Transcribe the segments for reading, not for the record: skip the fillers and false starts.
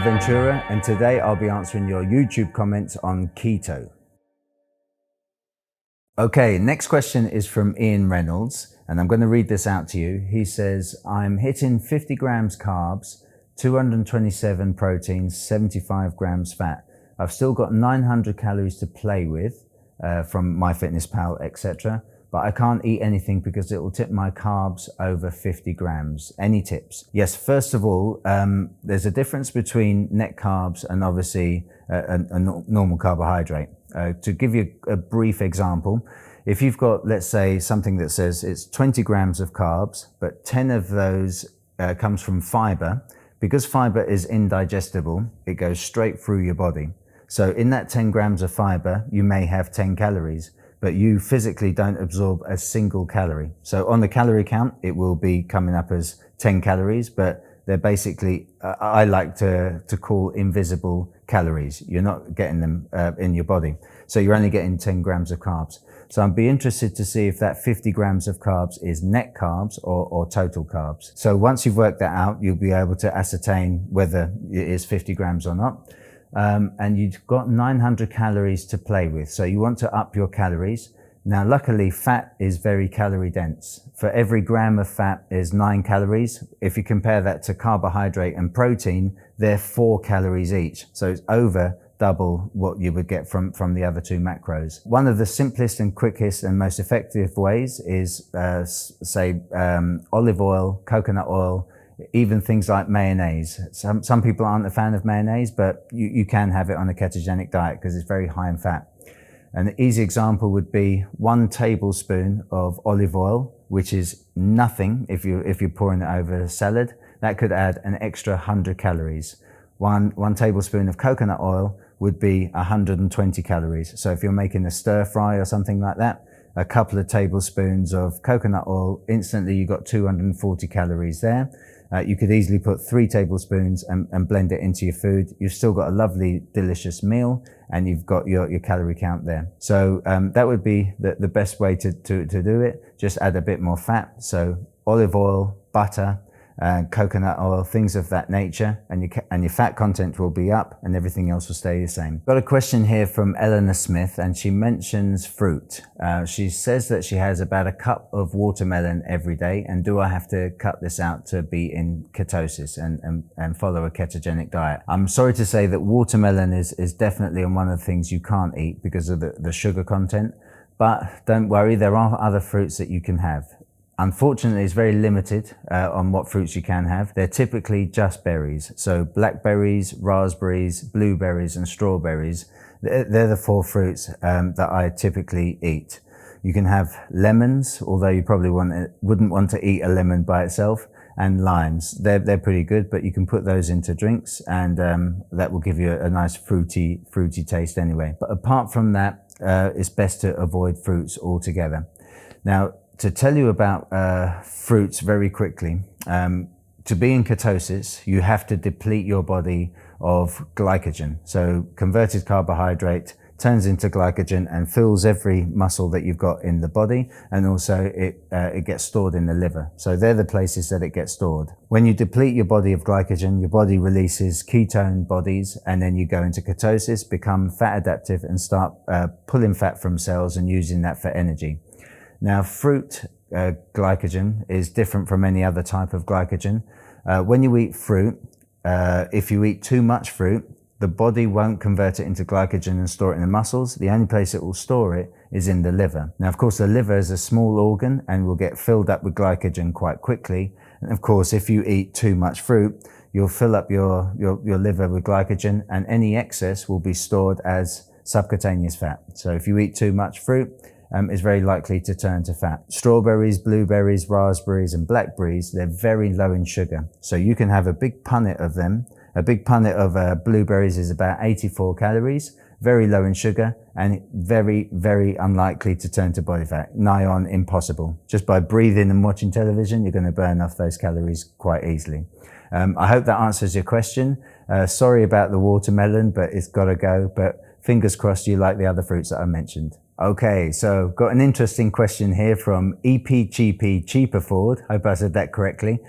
Ventura, and today I'll be answering your YouTube comments on keto. Okay, next question is from Ian Reynolds, and I'm going to read this out to you. He says, I'm hitting 50 grams carbs, 227 proteins, 75 grams fat. I've still got 900 calories to play with from MyFitnessPal, etc. But I can't eat anything because it will tip my carbs over 50 grams. Any tips? Yes, first of all, there's a difference between net carbs and obviously a normal carbohydrate. To give you a brief example, if you've got, let's say, something that says it's 20 grams of carbs, but 10 of those comes from fiber, because fiber is indigestible, it goes straight through your body. So in that 10 grams of fiber, you may have 10 calories, but you physically don't absorb a single calorie. So on the calorie count, it will be coming up as 10 calories, but they're basically, I like to call invisible calories. You're not getting them in your body. So you're only getting 10 grams of carbs. So I'd be interested to see if that 50 grams of carbs is net carbs or total carbs. So once you've worked that out, you'll be able to ascertain whether it is 50 grams or not. And you've got 900 calories to play with. So you want to up your calories. Now, luckily, fat is very calorie dense. For every gram of fat is 9 calories. If you compare that to carbohydrate and protein, they're 4 calories each. So it's over double what you would get from the other two macros. One of the simplest and quickest and most effective ways is, olive oil, coconut oil, even things like mayonnaise. Some people aren't a fan of mayonnaise, but you can have it on a ketogenic diet because it's very high in fat. An easy example would be 1 tablespoon of olive oil, which is nothing if you're pouring it over a salad. That could add an extra 100 calories. One tablespoon of coconut oil would be 120 calories. So if you're making a stir fry or something like that, a couple of tablespoons of coconut oil, instantly you got 240 calories there. You could easily put 3 tablespoons and blend it into your food. You've still got a lovely, delicious meal, and you've got your calorie count there. So that would be the best way to do it. Just add a bit more fat. So olive oil, butter, coconut oil, things of that nature, and your fat content will be up and everything else will stay the same. Got a question here from Eleanor Smith, and she mentions fruit. She says that she has about a cup of watermelon every day, and do I have to cut this out to be in ketosis and follow a ketogenic diet? I'm sorry to say that watermelon is definitely one of the things you can't eat because of the sugar content, but don't worry, there are other fruits that you can have. Unfortunately, it's very limited on what fruits you can have. They're typically just berries. So blackberries, raspberries, blueberries, and strawberries, they're the 4 fruits that I typically eat. You can have lemons, although you probably wouldn't want to eat a lemon by itself, and limes. They're pretty good, but you can put those into drinks, and that will give you a nice fruity taste anyway. But apart from that, it's best to avoid fruits altogether. Now, to tell you about fruits very quickly, to be in ketosis, you have to deplete your body of glycogen. So converted carbohydrate turns into glycogen and fills every muscle that you've got in the body, and also it gets stored in the liver. So they're the places that it gets stored. When you deplete your body of glycogen, your body releases ketone bodies, and then you go into ketosis, become fat adaptive, and start pulling fat from cells and using that for energy. Now, fruit glycogen is different from any other type of glycogen. When you eat fruit, if you eat too much fruit, the body won't convert it into glycogen and store it in the muscles. The only place it will store it is in the liver. Now, of course, the liver is a small organ and will get filled up with glycogen quite quickly. And of course, if you eat too much fruit, you'll fill up your liver with glycogen, and any excess will be stored as subcutaneous fat. So if you eat too much fruit, is very likely to turn to fat. Strawberries, blueberries, raspberries, and blackberries, they're very low in sugar. So you can have a big punnet of them. A big punnet of blueberries is about 84 calories, very low in sugar, and very, very unlikely to turn to body fat. Nigh on impossible. Just by breathing and watching television, you're going to burn off those calories quite easily. I hope that answers your question. Sorry about the watermelon, but it's got to go. But fingers crossed you like the other fruits that I mentioned. Okay, so got an interesting question here from EPGP Cheaperford. Hope I said that correctly.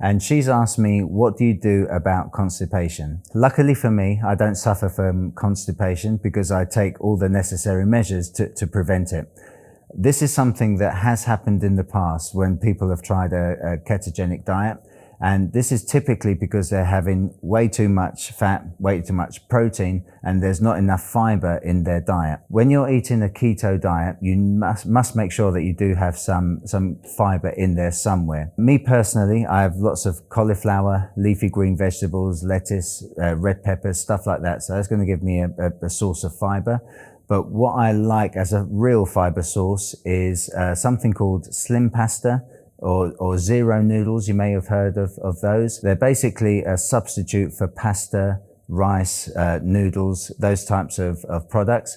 And she's asked me, what do you do about constipation? Luckily for me, I don't suffer from constipation because I take all the necessary measures to prevent it. This is something that has happened in the past when people have tried a ketogenic diet. And this is typically because they're having way too much fat, way too much protein, and there's not enough fiber in their diet. When you're eating a keto diet, you must make sure that you do have some fiber in there somewhere. Me personally, I have lots of cauliflower, leafy green vegetables, lettuce, red peppers, stuff like that. So that's going to give me a source of fiber. But what I like as a real fiber source is something called slim pasta, or zero noodles. You may have heard of those. They're basically a substitute for pasta, rice, noodles, those types of products.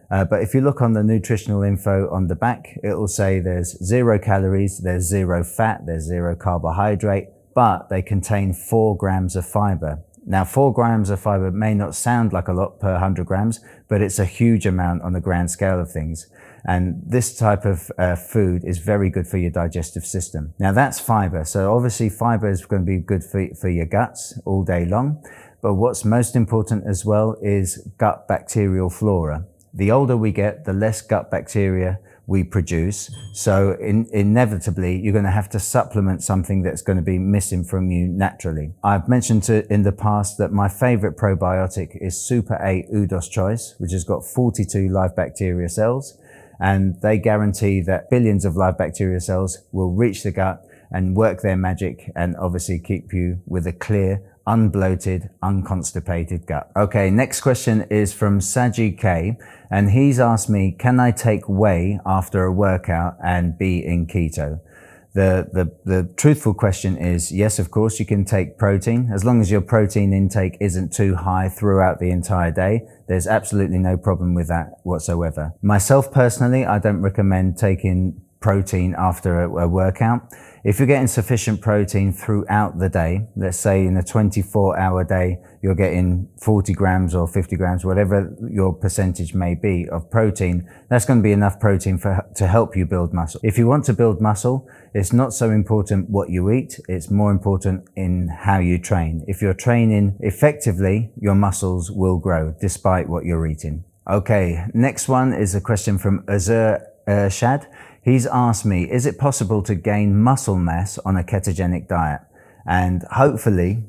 But if you look on the nutritional info on the back, it will say there's 0 calories, there's 0 fat, there's 0 carbohydrate, but they contain 4 grams of fiber. Now, 4 grams of fiber may not sound like a lot per 100 grams, but it's a huge amount on the grand scale of things. And this type of food is very good for your digestive system. Now, that's fiber. So obviously fiber is going to be good for your guts all day long. But what's most important as well is gut bacterial flora. The older we get, the less gut bacteria we produce. So inevitably, you're going to have to supplement something that's going to be missing from you naturally. I've mentioned in the past that my favorite probiotic is Super 8 Udos Choice, which has got 42 live bacteria cells. And they guarantee that billions of live bacteria cells will reach the gut and work their magic and obviously keep you with a clear, unbloated, unconstipated gut. Okay, next question is from Saji K, and he's asked me, can I take whey after a workout and be in keto? The truthful question is, yes, of course, you can take protein. As long as your protein intake isn't too high throughout the entire day, there's absolutely no problem with that whatsoever. Myself personally, I don't recommend taking protein after a workout. If you're getting sufficient protein throughout the day, let's say in a 24-hour day, you're getting 40 grams or 50 grams, whatever your percentage may be of protein, that's going to be enough protein to help you build muscle. If you want to build muscle, it's not so important what you eat, it's more important in how you train. If you're training effectively, your muscles will grow despite what you're eating. Okay, next one is a question from Azur Shad. He's asked me, is it possible to gain muscle mass on a ketogenic diet? And hopefully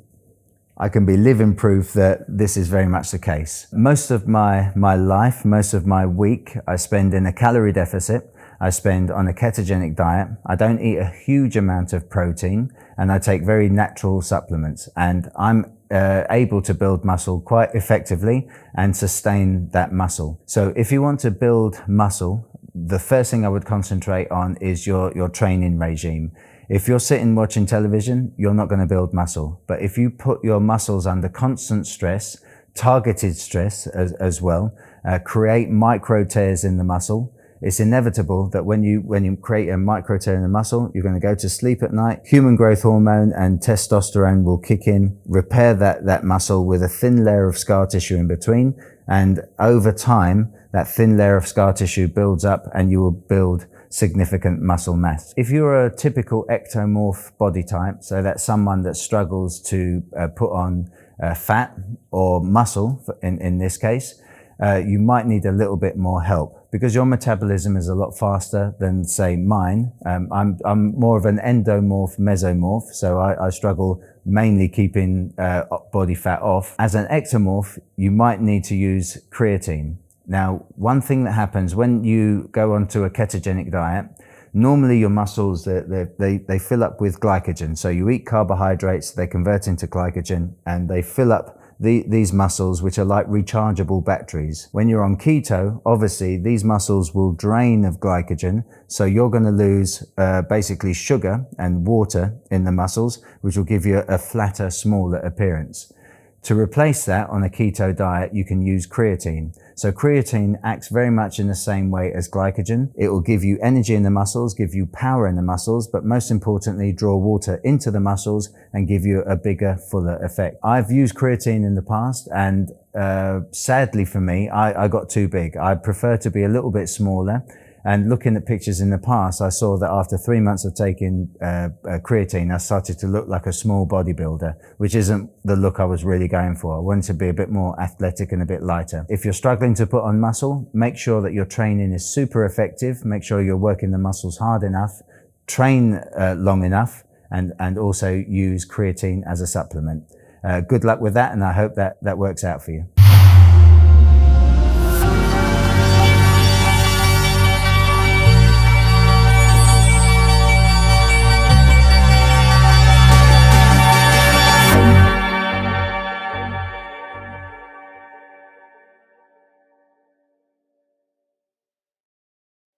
I can be living proof that this is very much the case. Most of my life, most of my week, I spend in a calorie deficit. I spend on a ketogenic diet. I don't eat a huge amount of protein and I take very natural supplements, and I'm able to build muscle quite effectively and sustain that muscle. So if you want to build muscle, the first thing I would concentrate on is your training regime. If you're sitting watching television, you're not going to build muscle. But if you put your muscles under constant stress, targeted stress as well, create micro tears in the muscle, it's inevitable that when you create a micro tear in the muscle, you're going to go to sleep at night. Human growth hormone and testosterone will kick in, repair that muscle with a thin layer of scar tissue in between. And over time, that thin layer of scar tissue builds up and you will build significant muscle mass. If you're a typical ectomorph body type, so that's someone that struggles to put on fat or muscle, in this case, you might need a little bit more help because your metabolism is a lot faster than, say, mine. I'm more of an endomorph, mesomorph, so I struggle mainly keeping body fat off. As an ectomorph, you might need to use creatine. Now, one thing that happens when you go onto a ketogenic diet, normally your muscles, they fill up with glycogen. So you eat carbohydrates, they convert into glycogen, and they fill up these muscles, which are like rechargeable batteries. When you're on keto, obviously these muscles will drain of glycogen, so you're going to lose basically sugar and water in the muscles, which will give you a flatter, smaller appearance. To replace that on a keto diet, you can use creatine. So creatine acts very much in the same way as glycogen. It will give you energy in the muscles, give you power in the muscles, but most importantly, draw water into the muscles and give you a bigger, fuller effect. I've used creatine in the past, and sadly for me, I got too big. I prefer to be a little bit smaller. And looking at pictures in the past, I saw that after 3 months of taking creatine, I started to look like a small bodybuilder, which isn't the look I was really going for. I wanted to be a bit more athletic and a bit lighter. If you're struggling to put on muscle, make sure that your training is super effective. Make sure you're working the muscles hard enough, train long enough, and also use creatine as a supplement. Good luck with that, and I hope that works out for you.